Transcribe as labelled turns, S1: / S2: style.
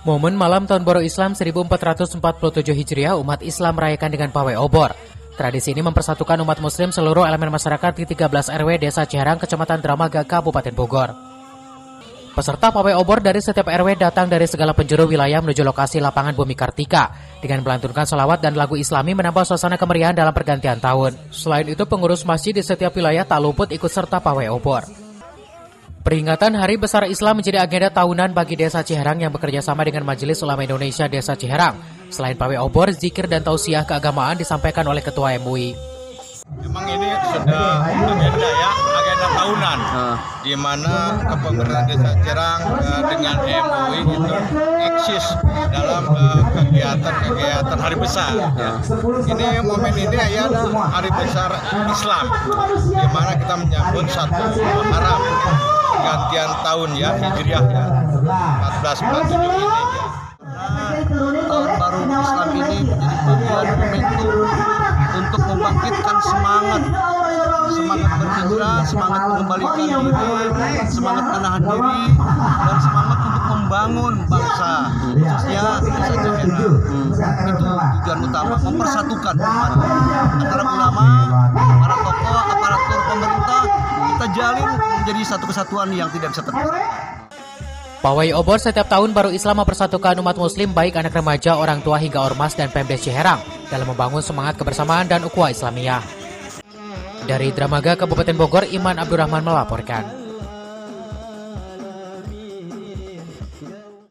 S1: Momen malam Tahun Baru Islam 1447 Hijriah, umat Islam merayakan dengan pawai obor. Tradisi ini mempersatukan umat muslim seluruh elemen masyarakat di 13 RW Desa Ciherang, Kecamatan Dramaga, Kabupaten Bogor. Peserta pawai obor dari setiap RW datang dari segala penjuru wilayah menuju lokasi lapangan Bumi Kartika dengan melantunkan sholawat dan lagu Islami menambah suasana kemeriahan dalam pergantian tahun. Selain itu, pengurus masjid di setiap wilayah tak luput ikut serta pawai obor. Peringatan Hari Besar Islam menjadi agenda tahunan bagi Desa Ciherang yang bekerja sama dengan Majelis Ulama Indonesia Desa Ciherang. Selain pawai obor, zikir dan tausiah keagamaan disampaikan oleh Ketua MUI.
S2: Memang ini sudah agenda tahunan, di mana kepemimpinan Desa Ciherang dengan MUI itu eksis dalam kegiatan hari besar. Ini momen ini adalah Hari Besar Islam, di mana kita menyambut 1 Muharram, gantian tahun Hijriah 1447 ini.
S3: Tahun Baru Islam ini menjadi bagian momentum untuk membangkitkan semangat berhijrah, semangat mengembalikan diri, semangat menahan diri, dan semangat untuk membangun bangsa, khususnya Desa Ciherang. Itu tujuan utama, mempersatukan umat antara ulama, para tokoh, aparatur pemerintah. Kita jalin menjadi satu kesatuan yang tidak bisa terpisahkan.
S1: Pawai obor setiap tahun baru Islam mempersatukan umat muslim baik anak remaja, orang tua hingga ormas dan Pemdes Ciherang dalam membangun semangat kebersamaan dan ukhuwah Islamiyah. Dari Dramaga, Kabupaten Bogor, Iman Abdurrahman melaporkan.